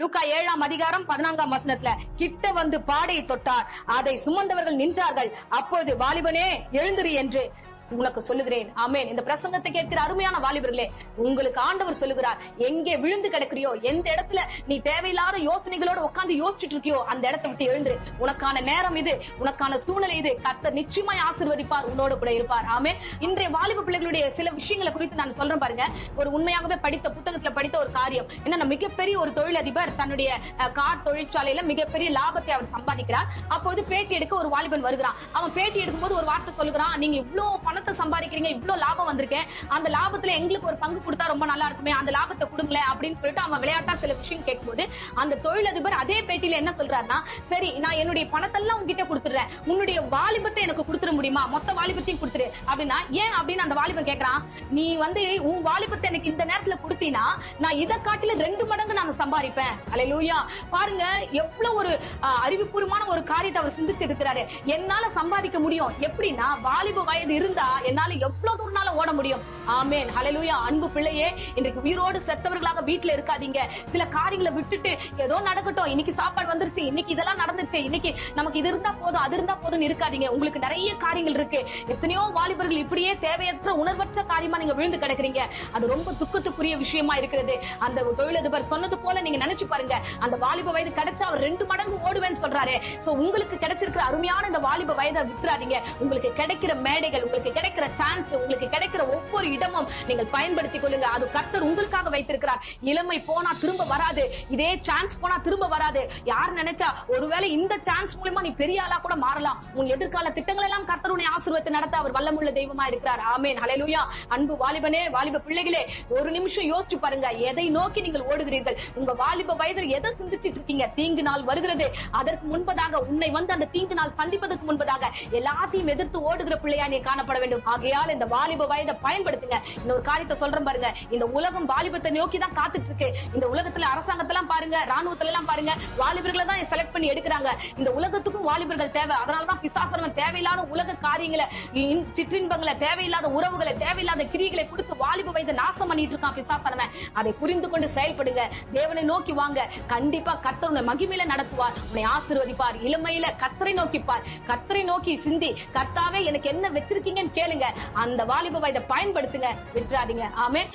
லூக்கா 7ஆம் அதிகாரம் 14ஆம் வசனத்துல கிட்ட வந்து பாடையை தொட்டார், அதை சுமந்தவர்கள் நின்றார்கள். அப்பொழுது வாலிபனே எழுந்திரு என்று உனக்கு சொல்லுகிறேன். ஆமென். இந்த பிரசங்கத்தை கேட்கிற அருமையான வாலிபர்களே, உங்களுக்கு ஆண்டவர் சொல்லுகிறார், எங்கே விழுந்து கிடக்கிறியோ, எந்த இடத்துல நீ தேவையில்லாத யோசனைகளோட உட்கார்ந்து யோசிச்சுட்டு இருக்கியோ அந்த இடத்தை விட்டு எழுந்து. உனக்கான நேரம் இது, உனக்கான சூழ்நிலை இது. கர்த்தர் நிச்சயமாய் ஆசீர்வதிப்பார், உன்னோடு கூட இருப்பார். ஆமென். இன்றைய வாலிப பிள்ளைகளுடைய சில விஷயங்களை குறித்து நான் சொல்றேன் பாருங்க. ஒரு உண்மையாகவே படித்த புத்தகத்துல படித்த ஒரு காரியம் என்ன, மிகப்பெரிய ஒரு தொழிலதிபர் தன்னுடைய கார் தொழிற்சாலையில மிகப்பெரிய லாபத்தை அவர் சம்பாதிக்கிறார். அப்போது பேட்டி எடுக்க ஒரு வாலிபன் வருகிறான். அவன் பேட்டி எடுக்கும்போது ஒரு வார்த்தை சொல்லுகிறான், நீங்க இவ்வளவு பணத்தை சம்பாதிக்கிறீங்க, இவ்வளவு லாபம் வந்திருக்கேன், அந்த லாபத்துல எங்களுக்கு ஒரு பங்கு கொடுத்தா ரொம்ப நல்லா இருக்குமே, அந்த லாபத்தை கொடுங்களேன் அப்படின்னு சொல்லிட்டு அவன் விளையாட்டா சில விஷயம் கேட்கும்போது அந்த தொழிலதிபர் அதே பேட்டியில என்ன சொல்றாருன்னா, சரி நான் என்னுடைய பணத்தெல்லாம் உங்ககிட்ட கொடுத்துறேன், உன்னுடைய வாலிபத்தை எனக்கு கொடுத்துட முடியுமா, மொத்த வாலிபத்தையும் கொடுத்துரு அப்படின்னா. ஏன் அப்படின்னு அந்த வாலிபன் கேட்கறான், நீ உன் வாலிபத்தை எனக்கு இந்த நேரத்துல கொடுத்தீனா நான் இதை காட்டில 2 மடங்கு நான் சம்பாதிப்பேன். அல்லேலூயா. பாருங்க எவ்வளவு ஒரு அறிவுபூர்வமான ஒரு காரியத்தை அவர் சிந்திச்சு இருக்கிறாரு. என்னால சம்பாதிக்க முடியும் எப்படின்னா, வாலிப வயது இருந்தா என்னால எவ்வளவு தூரனால ஓட முடியும். ஆமென். ஹல்லேலூயா. அன்பு பிள்ளையே, இன்றைக்கு உயிரோடு செத்தவர்களாக வீட்டுல இருக்காதீங்க. சில காரியங்களை விட்டுட்டு ஏதோ நடக்கட்டும், இன்னைக்கு சாப்பாடு வந்துருச்சு, இன்னைக்கு இதெல்லாம் நடந்துருச்சு, இன்னைக்கு நமக்கு இது இருந்தா போதும் அது இருந்தா போதும் இருக்காதீங்க. உங்களுக்கு நிறைய காரியங்கள் இருக்கு. எத்தனையோ வாலிபர்கள் இப்படியே தேவையற்ற உணர்வற்ற காரியமா நீங்க விழுந்து கிடக்குறீங்க. அது ரொம்ப துக்கத்துக்குரிய விஷயமா இருக்கிறது. அந்த தொழிலதிபர் சொன்னது போல நீங்க நினைச்சு பாருங்க, அந்த வாலிப வயது கிடைச்சா அவர் 2 மடங்கு ஓடுவேன்னு சொல்றாரு. சோ உங்களுக்கு கிடைச்சிருக்கிற அருமையான இந்த வாலிப வயதை விட்டுறாதீங்க. உங்களுக்கு கிடைக்கிற மேடைகள், உங்களுக்கு கிடைக்கிற சான்ஸ், உங்களுக்கு கிடைக்கிற ஒவ்வொரு இடமும் நீங்கள் பயன்படுத்திக் கொள்ளுங்க. அது கர்த்தர் உங்களுக்காக வைத்திருக்கிறார். இளமை போனா திரும்ப வராது, இதே சான்ஸ் போனா திரும்ப வராது. யார் நினைச்சா ஒருவேளை இந்த சான்ஸ் மூலமா நீ பெரிய ஆளா கூட மாறலாம். உன் எதிர்கால திட்டங்கள் எல்லாம் கர்த்தர் உன்னை ஆசீர்வதித்து நடத்த அவர் வல்லமுள்ள தெய்வமா இருக்கிறார். ஆமென். ஹல்லேலூயா. அன்பு வாலிபனே, வாலிப பிள்ளைகளே, ஒரு நிமிஷம் யோசிச்சு பாருங்க, எதை நோக்கி நீங்கள் ஓடுகிறீர்கள்? உங்க வாலிப வயதில் எதை சிந்திச்சிட்டு இருக்கீங்க? தீங்கு நாள் வருகிறது, அதற்கு முன்பதாக உன்னை வந்து அந்த தீங்கு நாள் சந்திப்பதற்கு முன்பதாக எல்லாத்தையும் எதிர்த்து ஓடுகிற பிள்ளையா நீ காணப்பட வேண்டும். ஆகையால் இந்த வாலிப வயதை பயன்படுத்துங்க. இன்னொரு காரியத்தை சொல்றேன் பாருங்க, இந்த உலகம் வாலிபத்தை நோக்கி தான் காத்துட்டு இருக்கு. இந்த உலகத்துல அரசாங்கத்தெல்லாம் பாருங்க, ராணுவத்துல எல்லாம் பாருங்க, வாலிபர்களை தான் செலக்ட் பண்ணி எடுக்கிறாங்க. இந்த உலகத்துக்கும் வாலிபர்கள் தேவை. அதனாலதான் பிசாசனவன் தேவையில்லாத உலக காரியங்களை, சிற்றின்பங்களை, தேவையில்லாத உறவுகளை, தேவையில்லாத கிரியைகளை கொடுத்து வாலிப வயதை நாசம் பண்ணிட்டு இருக்கான் பிசாசனவன். அதை புரிந்து கொண்டு செயல்படுங்க. தேவனை நோக்கி வாங்க. கண்டிப்பா கர்த்தர் உன்னை மகிமையில நடத்துவார், உன்னை ஆசீர்வதிப்பார். இளமையில கர்த்தரை நோக்கிப்பார், கர்த்தரை நோக்கி சிந்தி, கர்த்தாவே எனக்கு என்ன வச்சிருக்கீங்கன்னு கேளுங்க. அந்த வாலிப வயதை பயன்படுத்துங்க, விட்டுறாதீங்க. ஆமென்.